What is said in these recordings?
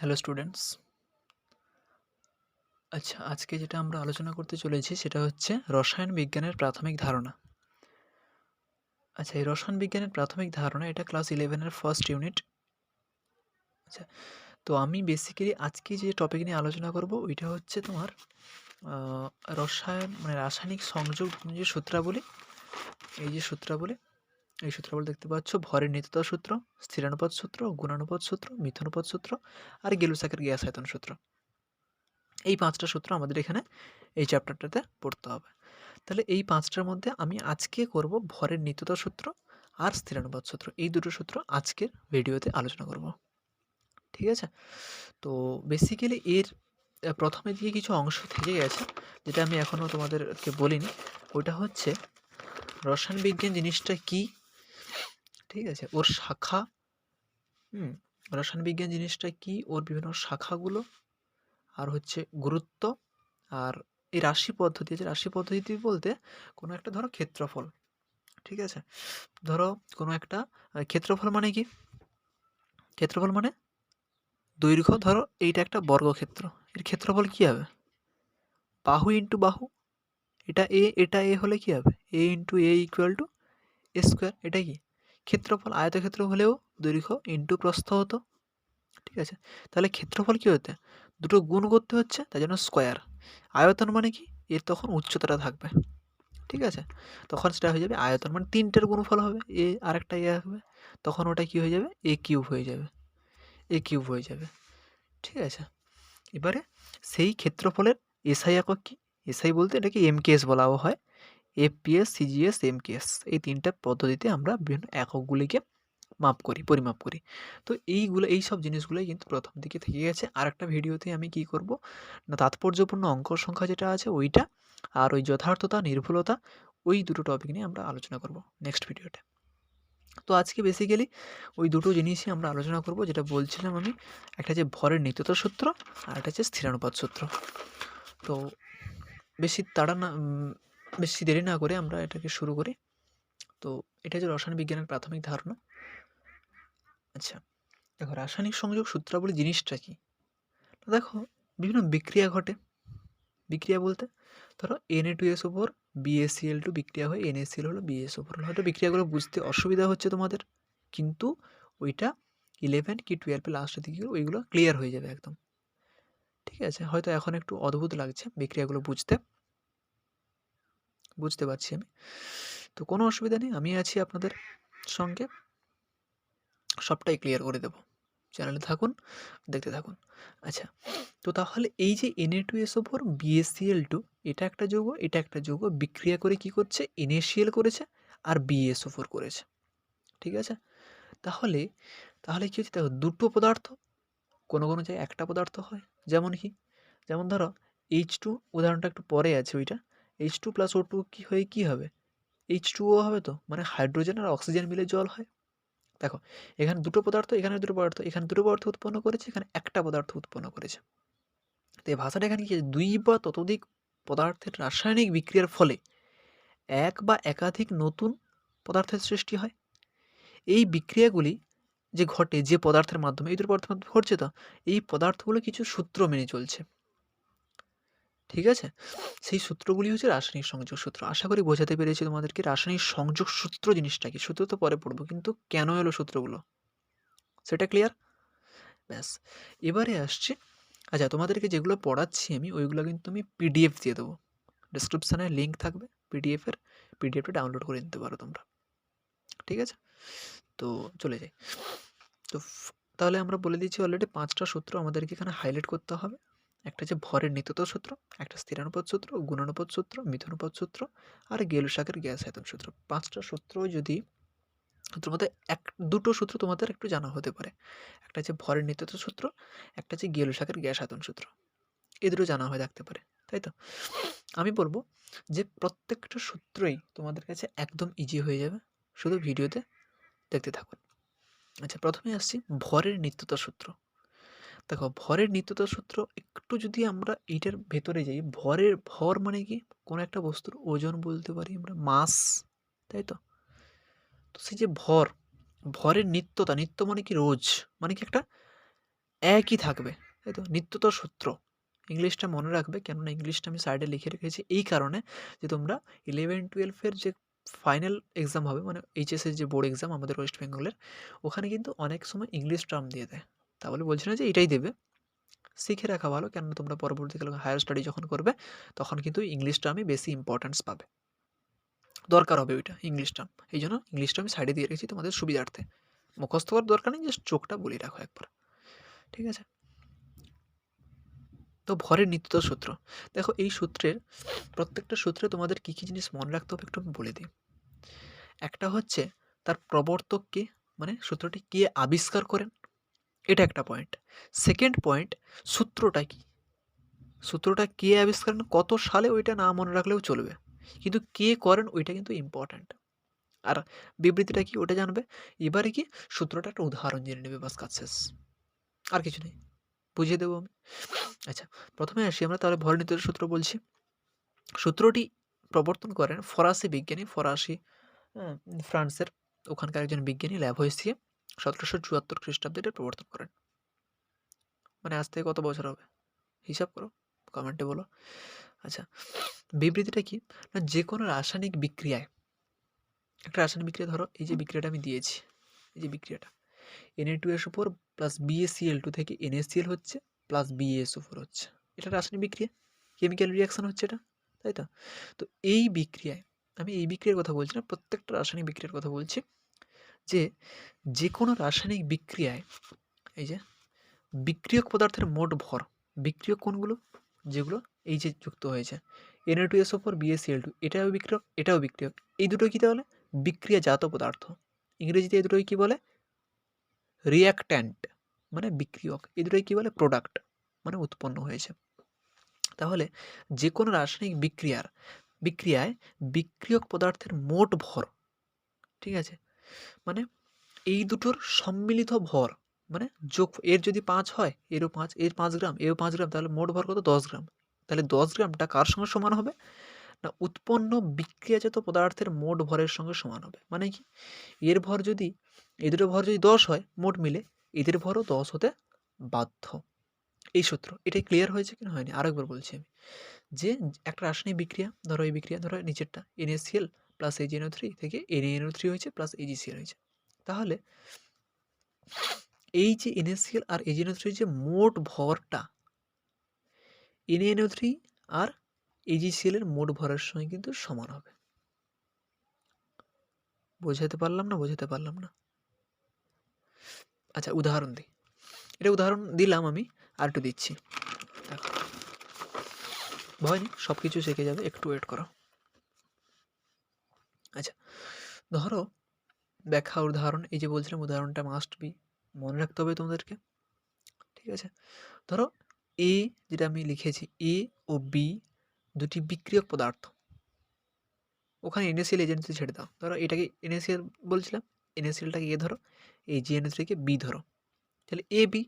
Hello students. আচ্ছা, আজকে যেটা আমরা আলোচনা করতে চলেছি সেটা হচ্ছে রসায়ন বিজ্ঞানের প্রাথমিক ধারণা। আচ্ছা, এই রসায়ন বিজ্ঞানের প্রাথমিক ধারণা এটা ক্লাস 11 এর ফার্স্ট ইউনিট। আচ্ছা, তো আমি বেসিক্যালি আজকে যে টপিক নিয়ে আলোচনা করব ওইটা হচ্ছে তোমার রসায়ন মানে রাসায়নিক সংযোগ যে সূত্রাবলী, এই সূত্রাবলী দেখতে পাচ্ছ: ভরের নিত্যতা সূত্র, স্থিরানুপাত সূত্র, গুণানুপাত সূত্র, মিথ্যানুপাত সূত্র আর গেলুসাকের গ্যাস আয়তন সূত্র। এই 5টা সূত্র আমাদের এখানে এই চ্যাপ্টারটাতে পড়তে হবে। তাহলে এই 5টার মধ্যে আমি আজকে করব ভরের নিত্যতা সূত্র আর স্থিরানুপাত সূত্র। এই দুটো সূত্র আজকের ভিডিওতে আলোচনা করব। ঠিক আছে? তো বেসিক্যালি এর প্রথমের দিকে কিছু অংশ থেকে গেছে যেটা আমি এখনও তোমাদেরকে বলিনি। ওইটা হচ্ছে রসায়ন বিজ্ঞান জিনিসটা কি, ঠিক আছে, ওর শাখা, রসায়ন বিজ্ঞান জিনিসটা কি, ওর বিভিন্ন শাখাগুলো, আর হচ্ছে গুরুত্ব, আর এই রাশি পদ্ধতি আছে। রাশি পদ্ধতি বলতে কোনো একটা ধরো ক্ষেত্রফল, ঠিক আছে, ধরো কোনো একটা ক্ষেত্রফল মানে কি? ক্ষেত্রফল মানে দৈর্ঘ্য, ধরো এইটা একটা বর্গক্ষেত্র, এর ক্ষেত্রফল কি হবে? বাহু ইন্টু বাহু। এটা এ হলে কি হবে? A into A equal to A square. এটা কি ক্ষেত্রফল? আয়তক্ষেত্র হলেও দৈর্ঘ্য ইন্টু প্রস্থ হতো, ঠিক আছে। তাহলে ক্ষেত্রফল কি হতে? দুটো গুণ করতে হচ্ছে, তাই জন্য স্কোয়ার। আয়তন মানে কি? এর তখন উচ্চতাটা থাকবে, ঠিক আছে। তখন সেটা হয়ে যাবে আয়তন, মানে তিনটের গুণফল হবে, এ আরেকটা এ আসবে, তখন ওটা কি হয়ে যাবে? এ কিউব হয়ে যাবে, ঠিক আছে। এবারে সেই ক্ষেত্রফলের এসআই একক কি? এসআই বলতে এটাকে এমকেএস বলাও হয়। এফপিএস, সিজিএস, এমকেএস, এই তিনটা পদ্ধতিতে আমরা বিভিন্ন এককগুলিকে পরিমাপ করি। তো এই সব জিনিসগুলোই কিন্তু প্রথম দিকে থেকে গেছে। আর একটা ভিডিওতে আমি কি করব না, তাৎপর্যপূর্ণ অঙ্ক সংখ্যা যেটা আছে ওইটা, আর ওই যথার্থতা, নির্ভুলতা, ওই দুটো টপিক নিয়ে আমরা আলোচনা করব নেক্সট ভিডিওতে। তো আজকে বেসিক্যালি ওই দুটো জিনিসই আমরা আলোচনা করব, যেটা বলছিলাম আমি। একটা হচ্ছে ভরের নিত্যতা সূত্র, আর একটা হচ্ছে স্থিরানুপাত সূত্র। তো বেশি দেরি না করে আমরা এটাকে শুরু করি। তো এটা হচ্ছে রসায়ন বিজ্ঞানের প্রাথমিক ধারণা। আচ্ছা, দেখো রাসায়নিক সংযোগ সূত্রাবলী জিনিসটা কি? দেখো, বিভিন্ন বিক্রিয়া ঘটে। বিক্রিয়া বলতে ধরো Na2SO4 BaCl2 বিক্রিয়া হয়ে NaCl হলো, BaSO4 হলো। হয়তো বিক্রিয়াগুলো বুঝতে অসুবিধা হচ্ছে তোমাদের, কিন্তু ওইটা 11 কি 12 লাস্টের দিকে ওইগুলো ক্লিয়ার হয়ে যাবে একদম, ঠিক আছে। হয়তো এখন একটু অদ্ভুত লাগছে বিক্রিয়াগুলো বুঝতে পারছি আমি। তো কোনো অসুবিধা নেই, আমি আছি আপনাদের সঙ্গে, সবটাই ক্লিয়ার করে দেবো। চ্যানেলে থাকুন, দেখতে থাকুন। আচ্ছা, তো তাহলে এই যে Na2SO4 BaCl2, এটা একটা যৌগ, এটা একটা যৌগ, বিক্রিয়া করে কি করছে? NaCl করেছে আর BaSO4 করেছে, ঠিক আছে। তাহলে তাহলে কি হচ্ছে? দেখো, দুটো পদার্থ, কোনো কোনো জায়গায় একটা পদার্থ হয়। যেমন কি? যেমন ধরো H2, উদাহরণটা একটু পরে আছে ওইটা। H2 + O2 কি হয়ে কি হবে? H2O হবে, তো মানে হাইড্রোজেন আর অক্সিজেন মিলে জল হয়। দেখো, এখানে দুটো পদার্থ, এখানে দুটো পদার্থ, এখানে দুটো পদার্থ উৎপন্ন করেছে, এখানে একটা পদার্থ উৎপন্ন করেছে। তো এই ভাষাটা এখানে কি? দুই বা ততোধিক পদার্থের রাসায়নিক বিক্রিয়ার ফলে এক বা একাধিক নতুন পদার্থের সৃষ্টি হয়। এই বিক্রিয়াগুলি যে ঘটে যে পদার্থের মাধ্যমে, এই দুটো পদার্থের মাধ্যমে ঘটছে, তো এই পদার্থগুলো কিছু সূত্র মেনে চলছে, ঠিক আছে। সেই সূত্রগুলি হচ্ছে রাসায়নিক সংযোগ সূত্র। আশা করি বোঝাতে পেরেছি তোমাদেরকে রাসায়নিক সংযোগ সূত্র জিনিসটা কি। সূত্র তো পরে পড়বো, কিন্তু কেন এলো সূত্রগুলো সেটা ক্লিয়ার? ব্যাস, এবারে আসছে। আচ্ছা, তোমাদেরকে যেগুলো পড়াচ্ছি আমি ওইগুলো কিন্তু আমি পিডিএফ দিয়ে দেবো, ডিসক্রিপশানে লিঙ্ক থাকবে পিডিএফটা ডাউনলোড করে নিতে পারো তোমরা, ঠিক আছে। তো চলে যাই। তো তাহলে আমরা বলে দিচ্ছি অলরেডি 5টা সূত্র আমাদেরকে এখানে হাইলাইট করতে হবে। একটা হচ্ছে ভরের নিত্যতা সূত্র, একটা স্থিরানুপাত সূত্র, গুণানুপাত সূত্র, মিথানুপাত সূত্র আর গেলুসাকের গ্যাস আয়তন সূত্র। 5টা সূত্র যদি সূত্রের মধ্যে দুটো সূত্র তোমাদের একটু জানা হতে পারে। একটা হচ্ছে ভরের নিত্যতা সূত্র, একটা হচ্ছে গেলুসাকের গ্যাস আয়তন সূত্র। এই দুটো জানা হয়ে থাকতে পারে, তাই তো? আমি বলবো যে প্রত্যেকটা সূত্রই তোমাদের কাছে একদম ইজি হয়ে যাবে, শুধু ভিডিওতে দেখতে থাকুন। আচ্ছা, প্রথমে আসছি ভরের নিত্যতা সূত্র। দেখো, ভরের নিত্যতা সূত্র একটু যদি আমরা এইটার ভেতরে যাই, ভর মানে কি? কোনো একটা বস্তুর ওজন বলতে পারি আমরা, মাস, তাই তো? তো সেই যে ভরের নিত্যতা, নিত্য মানে কি? রোজ, মানে কি? একটা একই থাকবে, তাই তো? নিত্যতর সূত্র। ইংলিশটা মনে রাখবে, কেননা ইংলিশটা আমি সাইডে লিখে রেখেছি এই কারণে যে তোমরা 11-12 যে ফাইনাল এক্সাম হবে, মানে এইচএসের যে বোর্ড এক্সাম আমাদের ওয়েস্ট বেঙ্গলের, ওখানে কিন্তু অনেক সময় ইংলিশ টার্ম দিয়ে দেয়। তা বলে বলছি না যে এটাই দেবে, শিখে রাখা ভালো, কেননা তোমরা পরবর্তীকালে হায়ার স্টাডি যখন করবে তখন কিন্তু ইংলিশ টার্মই বেশি ইম্পর্টেন্স পাবে, দরকার হবে ওইটা ইংলিশ টার্ম। এই জন্য ইংলিশটা আমি সাইডে দিয়ে রেখেছি তোমাদের সুবিধার্থে। মুখস্থ করার দরকার নেই, জাস্ট চোখটা বলে রাখো একবার, ঠিক আছে? তো ভরের নিত্যতা সূত্র, দেখো এই সূত্রের প্রত্যেকটা সূত্রে তোমাদের কী কী জিনিস মনে রাখতে হবে একটু আমি বলে দিই। একটা হচ্ছে তার প্রবর্তক কে, মানে সূত্রটি কে আবিষ্কার করেন, এটা একটা পয়েন্ট। সেকেন্ড পয়েন্ট, সূত্রটা কি, সূত্রটা কে আবিষ্কার করেন, কত সালে, ওইটা না মনে রাখলেও চলবে, কিন্তু কে করেন ওইটা কিন্তু ইম্পর্ট্যান্ট। আর বিবৃতিটা কি ওটা জানবে। এবারে কি সূত্রটা একটা উদাহরণ জেনে নেবে, বাস কাজ শেষ, আর কিছু নেই, বুঝিয়ে দেবো আমি। আচ্ছা, প্রথমে আসি আমরা তাহলে ভর নিত্যতার সূত্র বলছি। সূত্রটি প্রবর্তন করেন ফরাসি বিজ্ঞানী, ফ্রান্সের ওখানকার একজন বিজ্ঞানী ল্যাভয়েসিয়ে 1774 খ্রিস্টাব্দে এটা প্রবর্তন করেন। মানে আজ থেকে কত বছর হবে হিসাব করো, কমেন্টে বলো। আচ্ছা, বিবৃতিটা কি না, যে কোনো রাসায়নিক বিক্রিয়ায়, একটা রাসায়নিক বিক্রিয়া ধরো এই যে বিক্রিয়াটা আমি দিয়েছি, এই যে বিক্রিয়াটা Na2SO4 প্লাস BaCl2 থেকে NaCl হচ্ছে প্লাস BaSO4 হচ্ছে, এটা রাসায়নিক বিক্রিয়া, কেমিক্যাল রিয়াকশন হচ্ছে এটা, তাই তো? তো এই বিক্রিয়ায়, আমি এই বিক্রিয়ার কথা বলছি না, প্রত্যেকটা রাসায়নিক বিক্রিয়ার কথা বলছি, যে যে কোনো রাসায়নিক বিক্রিয়ায় এই যে বিক্রিয়ক পদার্থের মোট ভর, বিক্রিয়ক কোনগুলো, যেগুলো এই যে যুক্ত হয়েছে Na2SO4 BaCl2, এটাও বিক্রিয়ক এটাও বিক্রিয়ক, এই দুটো কী তাহলে বিক্রিয়াজাত পদার্থ, ইংরেজিতে এই দুটোই কী বলে, রিয়াক্ট্যান্ট মানে বিক্রিয়ক, এই দুটোই কী বলে, প্রোডাক্ট মানে উৎপন্ন হয়েছে। তাহলে যে কোনো রাসায়নিক বিক্রিয়ায় বিক্রিয়ক পদার্থের মোট ভর, ঠিক আছে, মানে এই দুটোর সম্মিলিত ভর, মানে যোগ, এর যদি 5 হয় এরও 5, এর 5 গ্রাম এরও 5 গ্রাম, তাহলে মোট ভর কত, 10 গ্রাম। তাহলে 10 গ্রামটা কার সঙ্গে সমান হবে না, উৎপন্ন বিক্রিয়াজাত পদার্থের মোট ভরের সঙ্গে সমান হবে। মানে কি, এর ভর যদি, এদের ভর যদি 10 হয় মোট মিলে, এদের ভরও 10 হতে বাধ্য। এই সূত্র, এটাই ক্লিয়ার হয়েছে কিনা হয়নি, আরেকবার বলছি আমি, যে একটা রাসায়নিক বিক্রিয়া, ধরো এই বিক্রিয়া, ধরো নিচেরটা NaCl প্লাস AgNO3 থেকে NaNO3 হয়েছে প্লাস AgCl হয়েছে, তাহলে এই যে NaCl আর AgNO3 যে মোট ভরটা NaNO3 আর AgCl এর মোট ভরের সঙ্গে কিন্তু সমান হবে। বোঝাতে পারলাম না, বোঝাতে পারলাম না? আচ্ছা, উদাহরণ দিই, এটা উদাহরণ দিলাম আমি, আর একটু দিচ্ছি, দেখো ভয় নেই, সব কিছু শিখে যাবে, একটু ওয়েট করো। আচ্ছা, ধরো ব্যাখ্যা উদাহরণ, এই যে বলছিলাম উদাহরণটা মাস্ট বি মনে রাখতে হবে তোমাদেরকে, ঠিক আছে? ধরো এ, যেটা আমি লিখেছি, এ ও বি দুটি বিক্রিয়ক পদার্থ, ওখানে NaCl এজেন্সি ছেড়ে দাও, ধরো এটাকে NaCl বলছিলাম, NaClটাকে এ ধরো, এই GNO3কে বি ধরো, তাহলে এ বি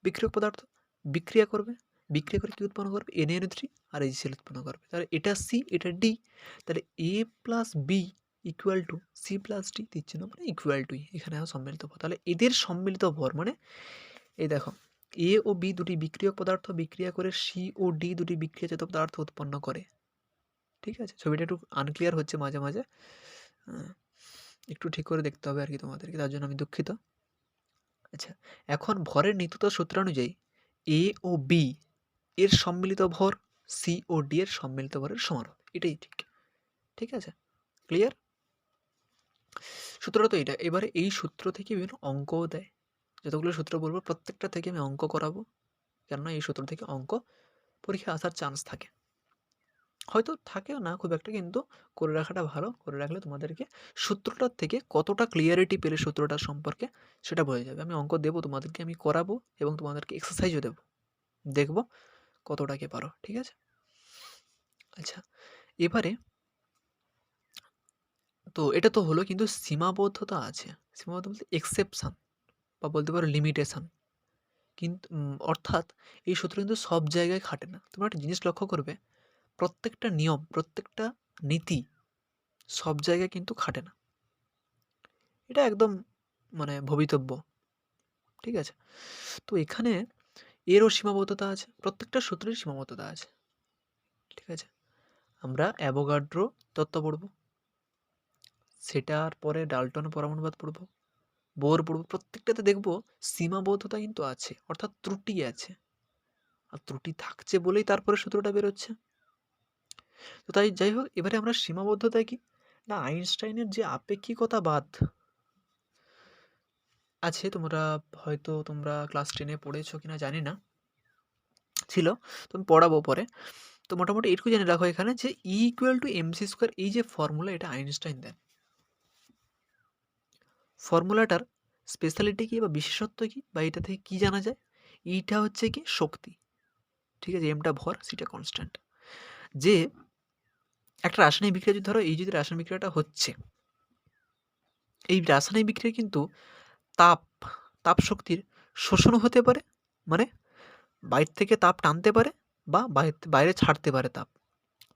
বিক্রিয়ক পদার্থ, বিক্রিয়া করবে, বিক্রিয়া করে কি উৎপন্ন করবে, NaNO3 আর AgCl উৎপন্ন করবে, তাহলে এটা সি এটা ডি, তাহলে A plus B equal to C plus D দিচ্ছে না, মানে ইকুয়াল টুই, এখানে সম্মিলিত ভর, তাহলে এদের সম্মিলিত ভর মানে এই দেখো, এ ও বি দুটি বিক্রিয়ক পদার্থ বিক্রিয়া করে সি ও ডি দুটি বিক্রিয়াজাত পদার্থ উৎপন্ন করে, ঠিক আছে? ছবিটা একটু আনক্লিয়ার হচ্ছে মাঝে মাঝে, একটু ঠিক করে দেখতে হবে আর কি তোমাদেরকে, তার জন্য আমি দুঃখিত। আচ্ছা, এখন ভরের নিত্যতা সূত্র অনুযায়ী এ ও বি এর সম্মিলিত ভর সি ও ডি এর সম্মিলিত ভরের সমান হবে, এটাই ঠিক, ঠিক আছে? ক্লিয়ার? সূত্রটা তো এটা। এবারে এই সূত্র থেকে বিভিন্ন অঙ্কও দেয়, যতগুলো সূত্র বলবো প্রত্যেকটা থেকে আমি অঙ্ক করাবো, কেননা এই সূত্র থেকে অঙ্ক পরীক্ষা আসার চান্স থাকে, হয়তো থাকেও না খুব একটা, কিন্তু করে রাখাটা ভালো, করে রাখলে তোমাদেরকে সূত্রটার থেকে কতটা ক্লিয়ারিটি পেলে সূত্রটার সম্পর্কে সেটা বোঝা যাবে। আমি অঙ্ক দেবো তোমাদেরকে, আমি করাবো এবং তোমাদেরকে এক্সারসাইজও দেবো, দেখবো কতটা কে পারো, ঠিক আছে? আচ্ছা, এবারে তো এটা তো হলো, কিন্তু সীমাবদ্ধতা আছে, সীমাবদ্ধ বলতে এক্সেপশন বা বলতে পারো লিমিটেশন, কিন্তু অর্থাৎ এই সূত্র কিন্তু সব জায়গায় খাটে না। তোমরা একটা জিনিস লক্ষ্য করবে, প্রত্যেকটা নিয়ম, প্রত্যেকটা নীতি সব জায়গায় কিন্তু খাটে না, এটা একদম মানে ভবিতব্য, ঠিক আছে? তো এখানে এরও সীমাবদ্ধতা আছে, প্রত্যেকটা সূত্রের সীমাবদ্ধতা আছে, ঠিক আছে? আমরা অ্যাভোগাড্রো তত্ত্ব পড়ব, সেটার পরে ডাল্টন পরমাণুবাদ পড়ব, বোর পড়ব, প্রত্যেকটাতে দেখব সীমাবদ্ধতা কিন্তু আছে, অর্থাৎ ত্রুটি আছে, আর ত্রুটি থাকছে বলেই তারপরে সূত্রটা বেরোচ্ছে। তো তাই যাই হোক, এবারে আমরা সীমাবদ্ধতা কি না, আইনস্টাইনের যে আপেক্ষিকতাবাদ আছে, তোমরা ক্লাস 10-এ পড়েছো কিনা জানি না, ছিল, তুমি পড়াবো পরে। তো মোটামুটি এটুকু জেনে রাখো এখানে যে E=mc², এই যে ফর্মুলা, এটা আইনস্টাইন দেন। ফর্মুলাটার স্পেশালিটি কি বা বিশেষত্ব কি, বা এটা থেকে কি জানা যায়? এইটা হচ্ছে কি শক্তি, ঠিক আছে, এমটা ভর, সেটা কনস্ট্যান্ট। যে একটা রাসায়নিক বিক্রিয়া যদি ধরো, এই যদি রাসায়নিক বিক্রিয়াটা হচ্ছে, এই রাসায়নিক বিক্রিয়া কিন্তু তাপ শক্তির শোষণও হতে পারে, মানে বাইরে থেকে তাপ টানতে পারে বা বাইরে ছাড়তে পারে তাপ,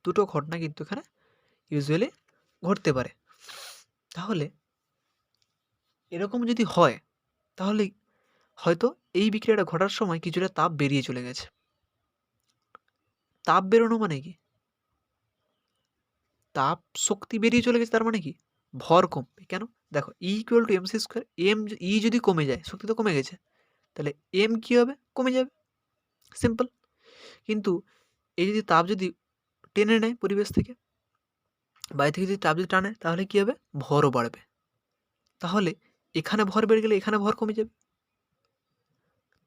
দুটো ঘটনা কিন্তু এখানে ইউজুয়ালি ঘটতে পারে। তাহলে এরকম যদি হয়, তাহলে হয়তো এই বিক্রিয়াটা ঘটার সময় কিছুটা তাপ বেরিয়ে চলে গেছে। তাপ বেরোনো মানে কি? তাপ শক্তি বেরিয়ে চলে গেছে, তার মানে কি ভর কমবে। কেন? দেখো E=mc², ই যদি কমে যায়, শক্তি তো কমে গেছে, তাহলে এম কি হবে? কমে যাবে, সিম্পল। কিন্তু এই যদি তাপ যদি টেনে নেয় পরিবেশ থেকে, বাইরে থেকে যদি তাপ যদি টানে, তাহলে কি হবে? ভরও বাড়বে। তাহলে এখানে ভর বেড়ে গেলে এখানে ভর কমে যাবে।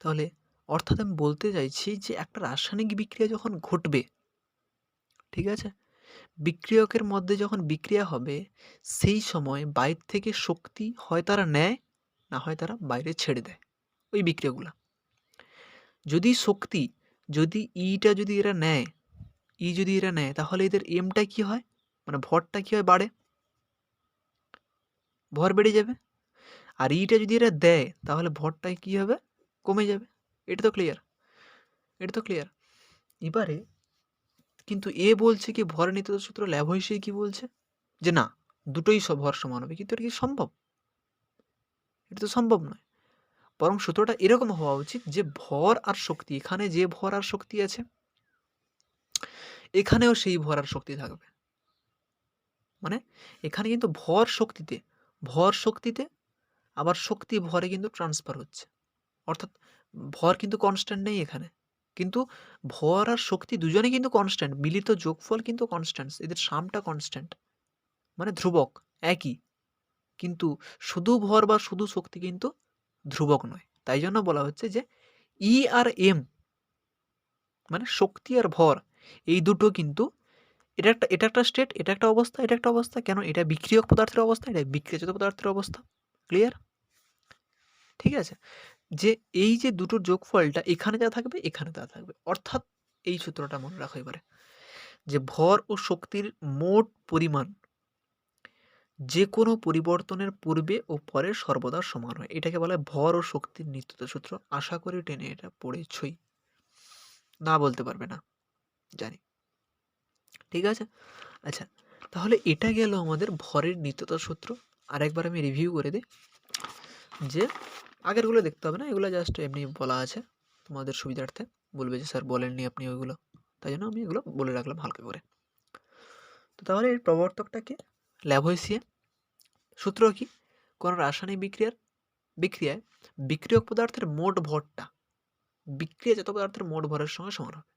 তাহলে অর্থাৎ আমি বলতে চাইছি যে একটা রাসায়নিক বিক্রিয়া যখন ঘটবে, ঠিক আছে, বিক্রিয়কের মধ্যে যখন বিক্রিয়া হবে, সেই সময় বাইরে থেকে শক্তি হয় তারা নেয়, না হয় তারা বাইরে ছেড়ে দেয় ওই বিক্রিয়াগুলা। যদি শক্তি, যদি ইটা যদি এরা নেয়, যদি এরা নেয়, তাহলে এদের এমটা কি হয়, মানে ভরটা কি হয়? বাড়ে, ভর বেড়ে যাবে। আর ইটা যদি এরা দেয়, তাহলে ভরটা কি হবে? কমে যাবে। এটা তো ক্লিয়ার। এবারে কিন্তু এ বলছে কি, ভরের নীতিগত সূত্র ল্যাভোইসিয়ে কি বলছে, যে না, দুটোই ভর সমান হবে। কিন্তু এটা কি সম্ভব? এটা তো সম্ভব নয়। বরং সূত্রটা এরকম হওয়া উচিত যে ভর আর শক্তি, এখানে যে ভর আর শক্তি আছে, এখানেও সেই ভর আর শক্তি থাকবে। মানে এখানে কিন্তু ভর শক্তিতে আবার শক্তি ভরে কিন্তু ট্রান্সফার হচ্ছে, অর্থাৎ ভর কিন্তু কনস্ট্যান্ট নেই এখানে, কিন্তু ভর আর শক্তি দুজনে কিন্তু কনস্ট্যান্ট, মিলিত যোগফল কিন্তু কনস্ট্যান্ট, এদের সামটা কনস্ট্যান্ট, মানে ধ্রুবক একই। কিন্তু শুধু ভর বা শুধু শক্তি কিন্তু ধ্রুবক নয়। তাই জন্য বলা হচ্ছে যে ই আর এম, মানে শক্তি আর ভর, এই দুটো কিন্তু এটা একটা স্টেট, এটা একটা অবস্থা, এটা একটা অবস্থা। কেন? এটা বিক্রিয়ক পদার্থের অবস্থা, এটা বিক্রিয়াজাত পদার্থের অবস্থা। ক্লিয়ার? ঠিক আছে, যে এই যে দুটোর যোগফলটা এখানে যা থাকবে, এখানে তা থাকবে। অর্থাৎ এই সূত্রটা মনে রাখো এবারে, যে ভর ও শক্তির মোট পরিমাণ যে কোনো পরিবর্তনের পূর্বে ও পরে সর্বদা সমান হয়। এটাকে বলা হয় ভর ও শক্তির নিত্যতা সূত্র। আশা করি টেনে এটা পড়েছই, না বলতে পারবে না, জানি। ঠিক আছে, আচ্ছা, তাহলে এটা গেল আমাদের ভরের নিত্যতা সূত্র। আরেকবার আমি রিভিউ করে দিই, যে আগেরগুলো দেখতে হবে না, এগুলো জাস্ট এমনি বলা আছে তোমাদের সুবিধার্থে। বলবে যে স্যার বলেননি আপনি ওইগুলো, তাই জন্য আমি এগুলো বলে রাখলাম হালকা করে। তো তাহলে এর প্রবর্তকটাকে ল্যাভোইসিয়ে। সূত্র কি? কোনো রাসায়নিক বিক্রিয়ায় বিক্রিয়ক পদার্থের মোট ভরটা বিক্রিয়াজাত পদার্থের মোট ভরের সঙ্গে সমান হবে।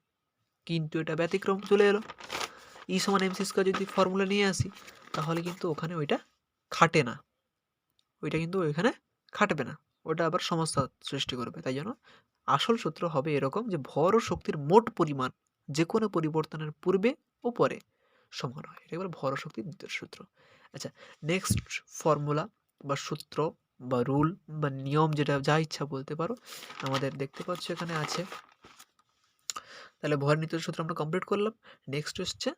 কিন্তু এটা ব্যতিক্রম চলে এলো, E=mc² যদি ফর্মুলা নিয়ে আসি, তাহলে কিন্তু ওখানে ওইটা খাটে না, ওইটা কিন্তু ওইখানে খাটবে না, ওটা আবার সমস্যা সৃষ্টি করবে। তাই জন্য আসল সূত্র হবে এরকম, যে ভর ও শক্তির মোট পরিমাণ যে কোনো পরিবর্তনের পূর্বে ও পরে সমান হয়। এটা এবার ভর ও শক্তির নিত্যতা সূত্র। আচ্ছা, নেক্সট ফর্মুলা বা সূত্র বা রুল বা নিয়ম, যেটা যা ইচ্ছা বলতে পারো, আমাদের দেখতে পাচ্ছ এখানে আছে। তাহলে ভর নিত্যতা সূত্র আমরা কমপ্লিট করলাম। নেক্সট হচ্ছে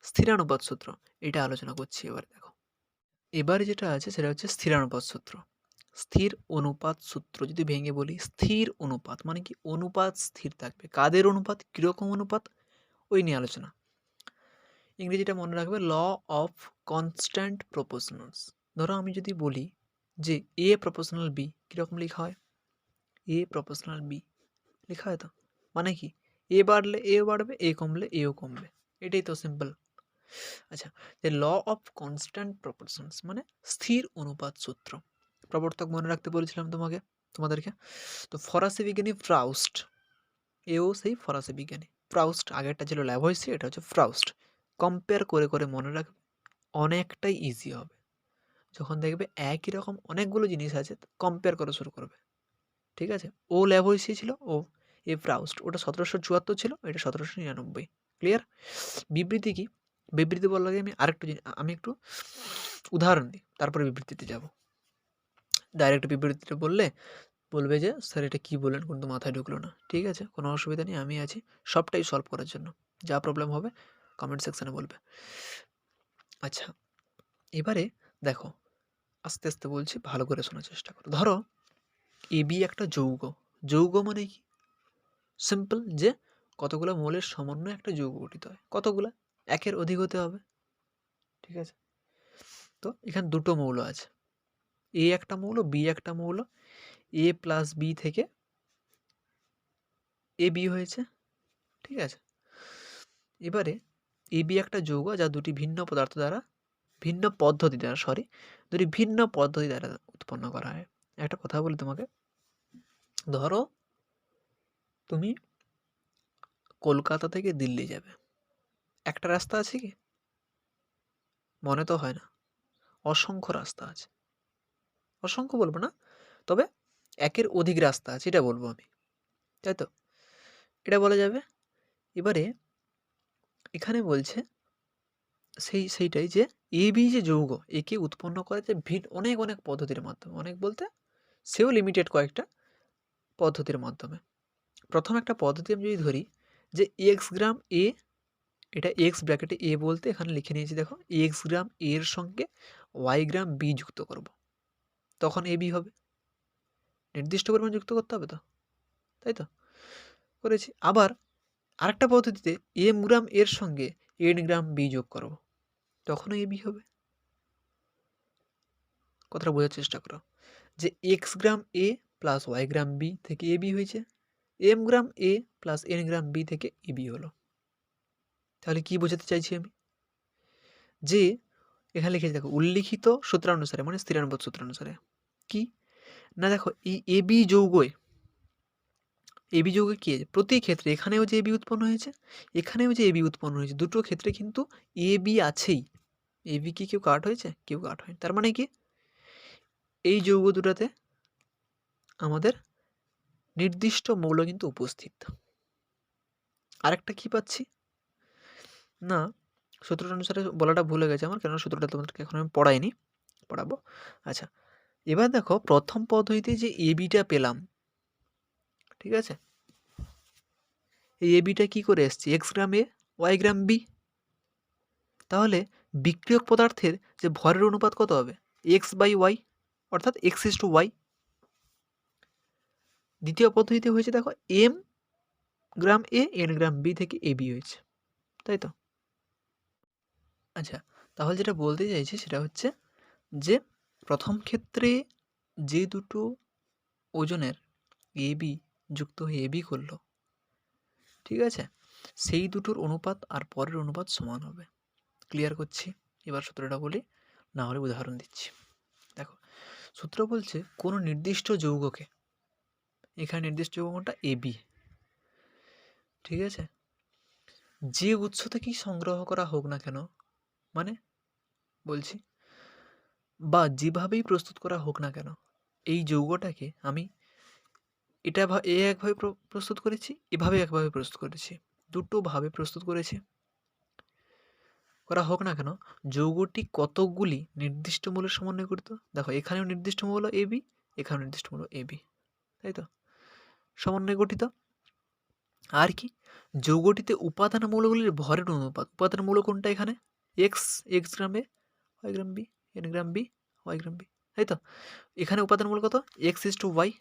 স্থিরানুপাত সূত্র, এটা আলোচনা করছি এবার। দেখো, এবারে যেটা আছে সেটা হচ্ছে স্থিরানুপাত সূত্র। স্থির অনুপাত সূত্র যদি ভেঙে বলি, স্থির অনুপাত মানে কি? অনুপাত স্থির থাকবে। কাদের অনুপাত, কিরকম অনুপাত, ওই নিয়ে আলোচনা। ইংরেজিটা মনে রাখবে, ল অফ কনস্ট্যান্ট প্রপোর্শনালস। ধরো আমি যদি বলি যে এ প্রপোর্শনাল বি, কীরকম লেখা হয়? এ প্রপোর্শনাল বি, লেখা হয় তো? মানে কি, এ বাড়লে এ বাড়বে, এ কমলে এও কমবে, এটাই তো সিম্পল। আচ্ছা, যে ল অফ কনস্ট্যান্ট প্রপোর্শনস মানে স্থির অনুপাত সূত্র, প্রবর্তক মনে রাখতে বলেছিলাম তোমাদেরকে। তো ফরাসি বিজ্ঞানী ফ্রাউস্ট, এও সেই ফরাসি বিজ্ঞানী ফ্রাউস্ট, আগেরটা ছিল ল্যাভয়েসি, এটা হচ্ছে ফ্রাউস্ট। কম্পেয়ার করে করে মনে রাখবে, অনেকটাই ইজি হবে। যখন দেখবে একই রকম অনেকগুলো জিনিস আছে, কম্পেয়ার করা শুরু করবে। ঠিক আছে, ও ল্যাভয়েসি ছিল, ও এ ফ্রাউস্ট, ওটা 1774 ছিল, এটা 1799। ক্লিয়ার? বিবৃতি কি? বিবৃতি বলার আগে আমি একটু উদাহরণ দিই, তারপরে বিবৃতিতে যাব। ডাইরেক্ট বিবৃতিটা বলবে যে স্যার এটা কি বললেন, কিন্তু মাথায় ঢুকলো না। ঠিক আছে, কোনো অসুবিধা নেই, আমি আছি সবটাই সলভ করার জন্য। যা প্রবলেম হবে কমেন্ট সেকশানে বলবে। আচ্ছা, এবারে দেখো, আস্তে আস্তে বলছি, ভালো করে শোনার চেষ্টা করো। ধরো এবি একটা যৌগ। যৌগ মানে কি? সিম্পল, যে কতগুলো মৌলের সমন্বয়ে একটা যৌগ গঠিত হয়। কতগুলা? একের অধিক হতে হবে। ঠিক আছে, তো এখানে দুটো মৌল আছে, এ একটা মৌল, বি একটা মৌল। এ প্লাস বি থেকে এ বি হয়েছে। ঠিক আছে, এবারে এ বি একটা যৌগ যা দুটি ভিন্ন পদ্ধতি দ্বারা দুটি ভিন্ন পদ্ধতি দ্বারা উৎপন্ন করা হয়। একটা কথা বলি তোমাকে, ধরো তুমি কলকাতা থেকে দিল্লি যাবে, একটা রাস্তা আছে কি? মনে তো হয় না, অসংখ্য রাস্তা আছে। অসংখ্য বলবো না, তবে একের অধিক রাস্তা আছে, এটা বলবো আমি, তাই তো? এটা বলা যাবে। এবারে এখানে বলছে সেইটাই, যে এ বি যে যৌগ, একে উৎপন্ন করে যে অনেক অনেক পদ্ধতির মাধ্যমে, অনেক বলতে সেও লিমিটেড কয়েকটা পদ্ধতির মাধ্যমে। প্রথম একটা পদ্ধতি আমি যদি ধরি, যে এক্স গ্রাম এ, এটা এক্স ব্র্যাকেটে এ বলতে এখানে লিখে নিয়েছি, দেখো এক্স গ্রাম এর সঙ্গে ওয়াই গ্রাম বি যুক্ত করব, তখন এ বি হবে। নির্দিষ্ট পরিমাণ যুক্ত করতে হবে তো, তাই তো? করেছি। আবার আরেকটা পদ্ধতিতে এম গ্রাম এর সঙ্গে এন গ্রাম বি যোগ করব, তখনও এ বি হবে। কথাটা বোঝার চেষ্টা করো, যে এক্স গ্রাম এ প্লাস ওয়াই গ্রাম বি থেকে এ বি হয়েছে, এম গ্রাম এ প্লাস এন গ্রাম বি থেকে এ বি হলো। তাহলে কি বোঝাতে চাইছি আমি? যে এখানে লিখেছি, দেখো উল্লিখিত সূত্রানুসারে, মানে স্থিরানুপাত সূত্রানুসারে কি না, দেখো এই এ বি যৌগে কি আছে? প্রতি ক্ষেত্রে এখানেও যে এ বি উৎপন্ন হয়েছে, এখানেও যে এ বি উৎপন্ন হয়েছে, দুটো ক্ষেত্রে কিন্তু এ বি আছেই। এ বি কি কেউ কাট হয়েছে? কেউ কাট হয়নি। তার মানে কি, এই যৌগ দুটাতে আমাদের নির্দিষ্ট মৌল কিন্তু উপস্থিত। আরেকটা কি পাচ্ছি না, সূত্রটা অনুসারে বলাটা ভুলে গেছে আমার, কেন সূত্রটা তোমাদেরকে এখন আমি পড়াবো। আচ্ছা, এবার দেখো প্রথম পদ্ধতিতে যে এ বিটা পেলাম, ঠিক আছে, এই এ বিটা কী করে এসছে? X gram A Y gram B. তাহলে বিক্রিয়ক পদার্থের যে ভরের অনুপাত কত হবে? এক্স বাই ওয়াই, অর্থাৎ এক্স ইস টু ওয়াই। দ্বিতীয় পদ্ধতিতে হয়েছে, দেখো M gram A N gram B থেকে এ বি হয়েছে, তাই তো? আচ্ছা, তাহলে যেটা বলতে চাইছি সেটা হচ্ছে, যে প্রথম ক্ষেত্রে যে দুটো ওজনের এ বি যুক্ত হয়ে এ বি করলো, ঠিক আছে, সেই দুটোর অনুপাত আর পরের অনুপাত সমান হবে। ক্লিয়ার করছি, এবার সূত্রটা বলি, না হলে উদাহরণ দিচ্ছি। দেখো সূত্র বলছে, কোনো নির্দিষ্ট যৌগকে, এখানে নির্দিষ্ট যৌগ কোনটা? এ বি, ঠিক আছে, যে উৎস থেকেই সংগ্রহ করা হোক না কেন, মানে বলছি, বা যেভাবেই প্রস্তুত করা হোক না কেন, এই যৌগটাকে আমি একভাবে প্রস্তুত করেছি, এভাবে একভাবে প্রস্তুত করেছি, দুটোভাবে প্রস্তুত করা হোক না কেন, যৌগটি কতকগুলি নির্দিষ্ট মৌলের সমন্বয়ে গঠিত। দেখো এখানেও নির্দিষ্ট মৌল এ বি, এখানেও নির্দিষ্ট মৌল এ বি, তাই তো? সমন্বয়ে গঠিত। আর কি, যৌগটিতে উপাদান মৌলগুলির ভরের অনুপাত, উপাদান মৌল কোনটা এখানে? X gram A Y gram B, N gram B Y gram B, তাই তো? এখানে উপাদান মূল কত? এক্স ইস টু ওয়াই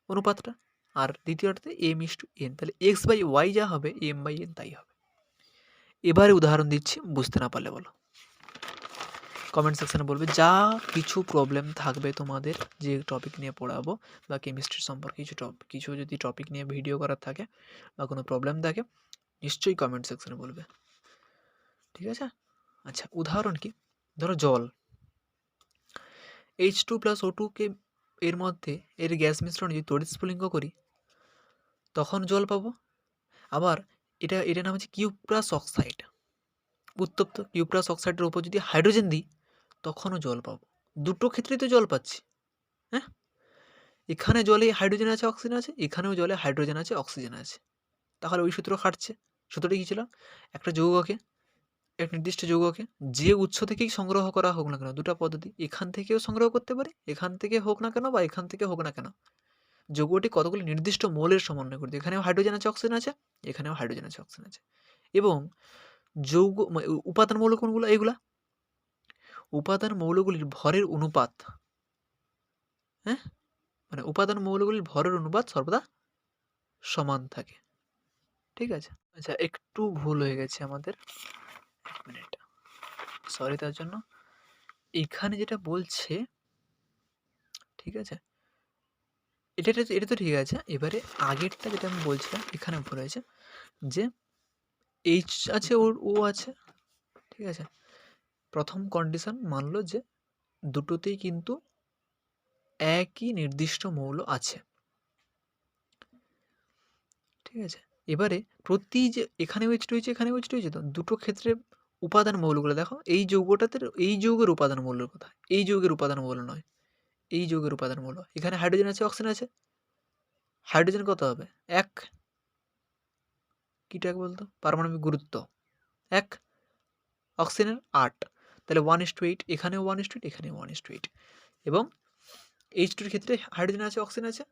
অনুপাতটা, আর দ্বিতীয়টাতে এম ইস টু এন, তাহলে এক্স বাই ওয়াই যা হবে এম বাই এন তাই হবে। এবারে উদাহরণ দিচ্ছি, বুঝতে না পারলে বলো। কমেন্ট সেকশানে বলবে। যা কিছু প্রবলেম থাকবে তোমাদের যে টপিক নিয়ে পড়াবো বা কেমিস্ট্রি সম্পর্কে কিছু যদি টপিক নিয়ে ভিডিও করার থাকে বা কোনো প্রবলেম থাকে নিশ্চয়ই কমেন্ট সেকশানে বলবে, ঠিক আছে? আচ্ছা, উদাহরণ কি, ধরো জল H2+O2 কে এর মধ্যে এর গ্যাস মিশ্রণে যদি তড়িৎ স্ফুলিঙ্গ করি তখন জল পাবো। আবার এটার নাম হচ্ছে কিউপ্রাস অক্সাইড, উত্তপ্ত কিউপ্রাস অক্সাইডের উপর যদি হাইড্রোজেন দিই তখনও জল পাবো। দুটো ক্ষেত্রেই তো জল পাচ্ছি, হ্যাঁ? এখানে জলে হাইড্রোজেন আছে, অক্সিজেন আছে, এখানেও জলে হাইড্রোজেন আছে, অক্সিজেন আছে। তাহলে ওই সূত্র খাটছে। সূত্রটা কী ছিল? একটা যৌগকে, এক নির্দিষ্ট যৌগকে যে উৎস থেকেই সংগ্রহ করা হোক না কেন, দুটো পদ্ধতি, এখান থেকেও সংগ্রহ করতে পারি, এখান থেকে হোক না কেন বা এখান থেকে হোক না কেন, যৌগটি কতগুলি নির্দিষ্ট মৌলের সমন্বয় করতে, এখানেও হাইড্রোজেন আছে, অক্সিজেন আছে, এখানেও হাইড্রোজেন আছে, অক্সিজেন আছে। এবং যৌগ উপাদান মৌল কোনগুলো? এইগুলা উপাদান মৌলগুলির ভরের অনুপাত, হ্যাঁ, মানে উপাদান মৌলগুলির ভরের অনুপাত সর্বদা সমান থাকে, ঠিক আছে? আচ্ছা, একটু ভুল হয়ে গেছে আমাদের, 1 মিনিট, সরি তার জন্য। এখানে যেটা বলছে, ঠিক আছে, এটা তো ঠিক আছে। এবারে আগেরটা যেটা আমি বলছিলাম এখানে ভুল হয়েছে, যে এইচ আছে ওর ও আছে, ঠিক আছে। প্রথম কন্ডিশন মানলো যে দুটোতেই কিন্তু একই নির্দিষ্ট মৌল আছে, ঠিক আছে। এবারে প্রতি যে এখানে H2 হয়েছে, এখানে H2 হয়েছে, তো দুটো ক্ষেত্রে উপাদান মৌলগুলো দেখো, এই যৌগটাতে এই যৌগের উপাদান মৌল কোথায়? এই যৌগের উপাদান মৌল নয়, এই যৌগের উপাদান মৌল। এখানে হাইড্রোজেন আছে, অক্সিজেন আছে, হাইড্রোজেন কত হবে? 1। কিটা বলতো? পারমাণবিক গুরুত্ব 1, অক্সিজেনের 8, তাহলে 1:8। এখানেও 1:8, এখানেও 1:8। এবং H2 এর ক্ষেত্রে হাইড্রোজেন আছে, অক্সিজেন আছে,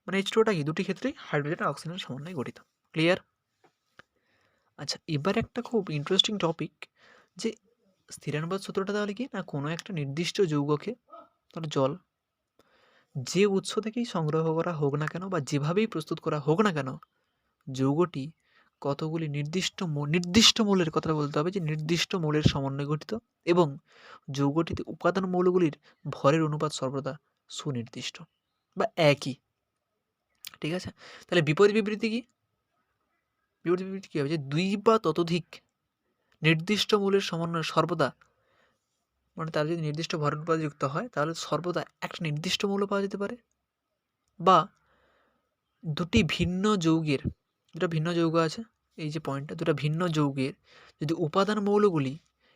মানে H2টা কি দুটি ক্ষেত্রেই হাইড্রোজেন আর অক্সিজেনের সমন্বয়ে গঠিত। ক্লিয়ার? আচ্ছা, এবার একটা খুব ইন্টারেস্টিং টপিক, যে স্থিরানুপাত সূত্রটা তাহলে কি না, কোনো একটা নির্দিষ্ট যৌগকে, ধরো জল, যে উৎস থেকেই সংগ্রহ করা হোক না কেন বা যেভাবেই প্রস্তুত করা হোক না কেন, যৌগটি কতগুলি নির্দিষ্ট মৌলের কথাটা বলতে হবে, যে নির্দিষ্ট মৌলের সমন্বয়ে গঠিত, এবং যৌগটিতে উপাদান মৌলগুলির ভরের অনুপাত সর্বদা সুনির্দিষ্ট বা একই, ঠিক আছে। তাহলে বিপরীত বিবৃতি কি? বিপরীত বিবৃতি কী হবে? যে দুই বা ততোধিক নির্দিষ্ট মৌলের সমন্বয় সর্বদা, মানে তার যদি নির্দিষ্ট ভরের অনুপাত যুক্ত হয় তাহলে সর্বদা একটা নির্দিষ্ট মৌল পাওয়া যেতে পারে, বা দুটি ভিন্ন যৌগের, দুটো ভিন্ন যৌগ আছে, এই যে পয়েন্টটা, দুটো ভিন্ন যৌগের যদি উপাদান মৌলগুলি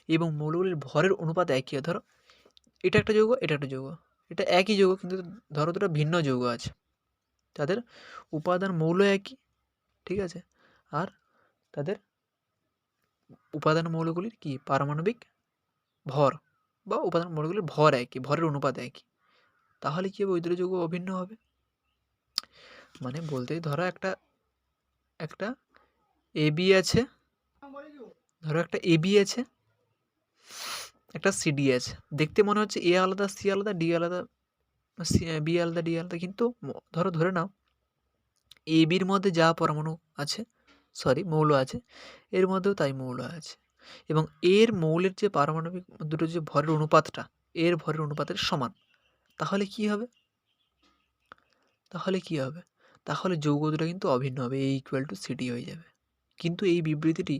এবং মৌলগুলির ভরের অনুপাত একই হয়, ধরো এটা একটা যৌগ, এটা একটা যৌগ, এটা একই যৌগ কিন্তু ধরো দুটো ভিন্ন যৌগ আছে, তাদের উপাদান মৌল একই, ঠিক আছে, আর তাদের উপাদান মৌলগুলির কি পারমাণবিক ভর বা উপাদান মৌলগুলির ভর একই, ভরের অনুপাত একই, তাহলে কি হবে? ওই দুটো যৌগ অভিন্ন হবে। মানে বলতে ধরো একটা এবি আছে, ধরো একটা এবি আছে, একটা সিডি আছে, দেখতে মনে হচ্ছে এ আলাদা, সি আলাদা, ডি আলাদা, বি আলাদা, ডি আলাদা, কিন্তু ধরে নাও এ বির মধ্যে যা পরমাণু আছে, মৌল আছে, এর মধ্যেও তাই মৌল আছে, এবং এর মৌলের যে পারমাণবিক দুটো যে ভরের অনুপাতটা, এর ভরের অনুপাতের সমান, তাহলে কি হবে? তাহলে যৌগ দুটো কিন্তু অভিন্ন হবে, A = CD হয়ে যাবে। কিন্তু এই বিবৃতিটি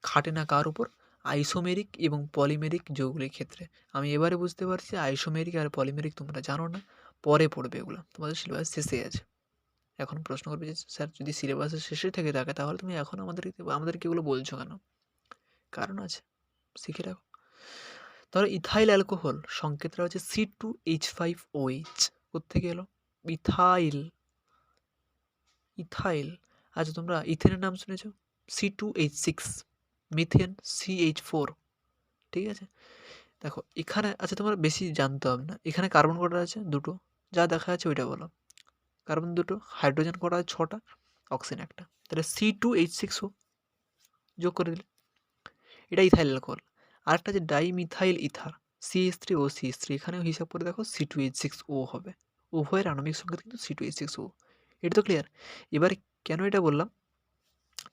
খাটে না কার উপর? আইসোমেরিক এবং পলিমেরিক যৌগগুলির ক্ষেত্রে। আমি এবারে বুঝতে পারছি আইসোমেরিক আর পলিমেরিক তোমরা জানো না, পরে পড়বে এগুলো, তোমাদের সিলেবাস শেষে আছে। এখন প্রশ্ন করবে যে স্যার যদি সিলেবাসের শেষে থেকে থাকে তাহলে তুমি এখন আমাদেরকে এগুলো বলছো কেন? কারণ আছে, শিখে রাখো। ধরো ইথাইল অ্যালকোহল সংকেতটা হচ্ছে C2H5OH, কোত্থেকে এলো? ইথাইল। আচ্ছা, তোমরা ইথেনের নাম শুনেছো? C2H6, মিথেন CH4, ঠিক আছে। দেখো এখানে, আচ্ছা তোমার বেশি জানতে হবে না, এখানে কার্বন কটা আছে? দুটো, যা দেখা যাচ্ছে ওইটা বলো। কার্বন দুটো, হাইড্রোজেন কটা আছে? 6টা, অক্সিজেন একটা, তাহলে C2H6O যোগ করে দিলে এটা ইথাইল অ্যালকোহল। আরেকটা যে ডাইমিথাইল ইথার, CH3OCH3, এখানেও হিসাব করে দেখো C2H6O হবে, উভয়ের আণবিক সংকেত কিন্তু C2H6O। এটা তো ক্লিয়ার? এবারে কেন এটা বললাম,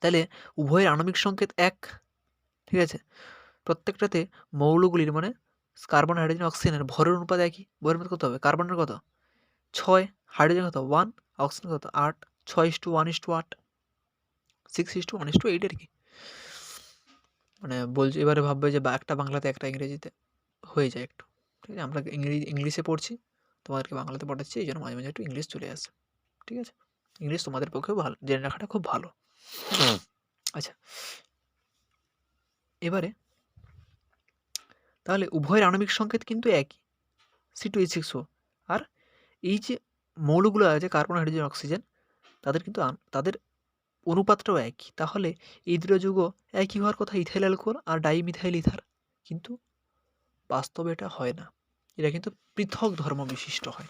তাহলে উভয়ের আণবিক সংকেত এক, ঠিক আছে, প্রত্যেকটাতে মৌলগুলির মানে কার্বন হাইড্রোজেন অক্সিজেনের ভরের অনুপাত একই। ভরের অনুপাত কত হবে? কার্বনের কত 6, হাইড্রোজেন কত 1, অক্সিজেন কত 8, 6:1:8, 6:1:8 আর কি। মানে বলছি এবারে ভাববে যে একটা বাংলাতে একটা ইংরেজিতে হয়ে যায় একটু, ঠিক আছে? আমরা ইংলিশে পড়ছি, তোমাদেরকে বাংলাতে পড়াচ্ছি, এই জন্য মাঝে মাঝে একটু ইংলিশ চলে আসে, ঠিক আছে? ইংলিশ তোমাদের পক্ষেও ভালো, জেনে রাখাটা খুব ভালো। আচ্ছা, এবারে তাহলে উভয়ের আণবিক সংকেত কিন্তু একই, C2H6O। আর এই যে মৌলগুলো আছে কার্বন হাইড্রোজেন অক্সিজেন, তাদের কিন্তু তাদের অনুপাতটাও একই। তাহলে এই দুটো যৌগ একই হওয়ার কথা, ইথাইল অ্যালকোহল আর ডাইমিথাইল ইথার, কিন্তু বাস্তবে এটা হয় না। এরা কিন্তু পৃথক ধর্ম বিশিষ্ট হয়।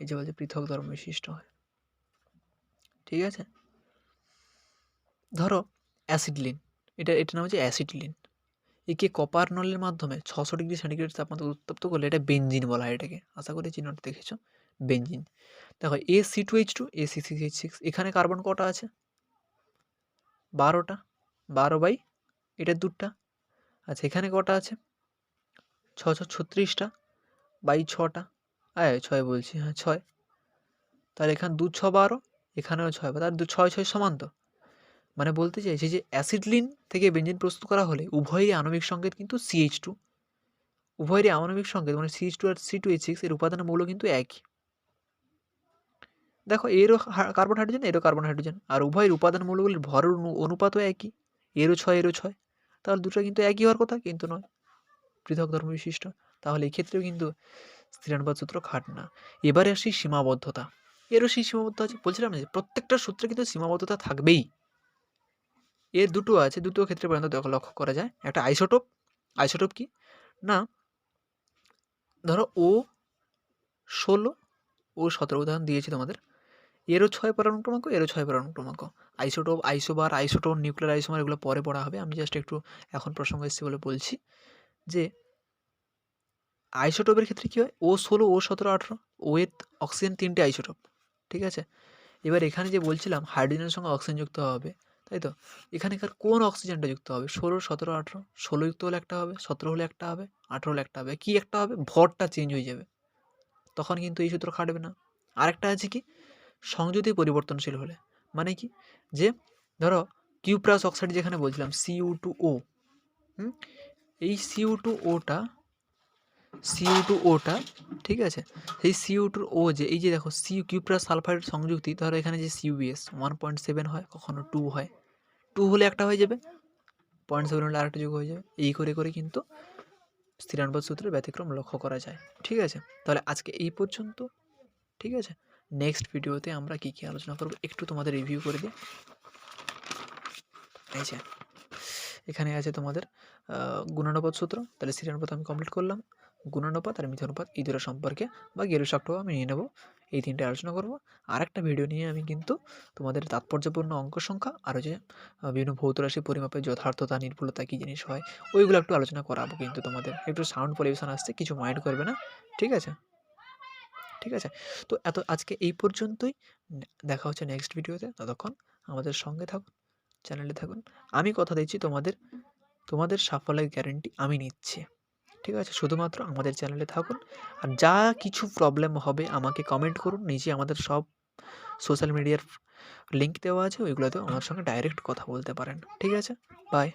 এই যে বলছে পৃথক ধর্ম বিশিষ্ট হয়, ঠিক আছে? ধরো অ্যাসিডলিন, এটা নাম হচ্ছে অ্যাসিডলিন। একে কপার নলের মাধ্যমে 600 ডিগ্রি সেন্টিগ্রেড তাপমাত্রা উত্তপ্ত করলে এটা বেনজিন বলা হয় এটাকে। আশা করি চিহ্নটা দেখেছো, বেনজিন। দেখো AC2H2, AC6H6, এখানে কার্বন কটা আছে? 12টা, 12 বাই এটা 2টা। আচ্ছা, এখানে কটা আছে? 636টা বাই 6টা, 6 বলছি, হ্যাঁ 6। তাহলে এখানে 2 6 12, এখানেও 6, তার 2 6 6 সমান তো। মানে বলতে চাইছি যে অ্যাসিডলিন থেকে বেনজিন প্রস্তুত করা হলে উভয়েরই আণবিক সংকেত কিন্তু CH2। উভয়েরই আণবিক সংকেত মানে CH2 আর C2H6 এর উপাদানের মৌল কিন্তু একই। দেখো এরও কার্বন হাইড্রোজেন, এরও কার্বন হাইড্রোজেন, আর উভয়ের উপাদান মৌলগুলির ভরের অনুপাতও একই, এরও 6, এরও 6। তাহলে দুটো কিন্তু একই হওয়ার কথা, কিন্তু নয়, পৃথক ধর্ম বিশিষ্ট। তাহলে এই ক্ষেত্রেও কিন্তু স্থিরানুপাত সূত্র খাটে না। এবারে আসি সীমাবদ্ধতা। এরও সেই সীমাবদ্ধতা আছে, বলছিলাম যে প্রত্যেকটা সূত্রে কিন্তু সীমাবদ্ধতা থাকবেই। এর দুটো আছে, দুটো ক্ষেত্রে পর্যন্ত লক্ষ্য করা যায়। একটা আইসোটোপ। আইসোটোপ কি না, ধরো O16, O17 উদাহরণ দিয়েছি তোমাদের। এরও 6 পরমাণু ক্রমাঙ্ক, এরও 6 পরমাণু ক্রমাঙ্ক। Isotope, isobar, isotone, nuclear isomer এগুলো পরে পড়া হবে। আমি জাস্ট একটু এখন প্রসঙ্গ এসেছে বলে বলছি যে আইসোটোপের ক্ষেত্রে কী হয়, O16, O17, 18, ও এর অক্সিজেন 3টে আইসোটোপ, ঠিক আছে? এবার এখানে যে বলছিলাম হাইড্রোজেনের সঙ্গে অক্সিজেন যুক্ত হবে, তাই তো? এখানকার কোন অক্সিজেনটা যুক্ত হবে? 16, 17, 18। 16 যুক্ত হলে একটা হবে, 17 হলে একটা হবে, 18 হলে একটা হবে। কি একটা হবে? ভরটা চেঞ্জ হয়ে যাবে, তখন কিন্তু এই সূত্র খাটবে না। আরেকটা আছে কি, সংযুতি পরিবর্তনশীল হলে। মানে কি, যে ধরো কিউপ্রাস অক্সাইড যেখানে বলছিলাম Cu2O, এই Cu2Oটা, ঠিক আছে? সেই Cu2O যে এই যে দেখো কিউপ্রাস সালফাইড সংযুক্তি, ধরো এখানে যে CuBS 1.7 হয়, কখনো 2 হয়, 2 হলে একটা হয়ে যাবে, 0.7 হলে আরেকটা যোগ হয়ে যাবে। এই করে করে কিন্তু স্থিরানুপাত সূত্রের ব্যতিক্রম লক্ষ্য করা যায়, ঠিক আছে? তাহলে আজকে এই পর্যন্ত, ঠিক আছে? নেক্সট ভিডিওতে আমরা কী কী আলোচনা করব একটু তোমাদের রিভিউ করে দিই। এই যে এখানে আছে তোমাদের গুণানুপাত সূত্র, তাহলে স্থিরানুপাত আমি কমপ্লিট করলাম। গুণানুপাত আর মিথানুপাত এই দুটো সম্পর্কে বা গেরু শক্তও আমি নিয়ে নেবো, এই তিনটে আলোচনা করব। আর একটা ভিডিও নিয়ে আমি কিন্তু তোমাদের তাৎপর্যপূর্ণ অঙ্ক সংখ্যা আর যে বিভিন্ন ভৌত রাশি পরিমাপের যথার্থতা নির্ভুলতা কী জিনিস হয় ওইগুলো একটু আলোচনা করাবো। কিন্তু তোমাদের একটু সাউন্ড পলিউশন আসছে, কিছু মাইন্ড করবে না, ঠিক আছে? ঠিক আছে, তো আজকে এই পর্যন্তই। দেখা হচ্ছে নেক্সট ভিডিওতে। ততক্ষণ আমাদের সঙ্গে থাকুন, চ্যানেলে থাকুন। আমি কথা দিচ্ছি তোমাদের সাফল্যের গ্যারেন্টি আমি নিচ্ছি, ঠিক আছে? শুধুমাত্র আমাদের চ্যানেলে থাকুন। আর যা কিছু প্রবলেম হবে আমাকে কমেন্ট করুন, নিচে আমাদের সব সোশ্যাল মিডিয়ার লিঙ্ক দেওয়া আছে, ওইগুলোতেও আমার সঙ্গে ডাইরেক্ট কথা বলতে পারেন, ঠিক আছে? বাই।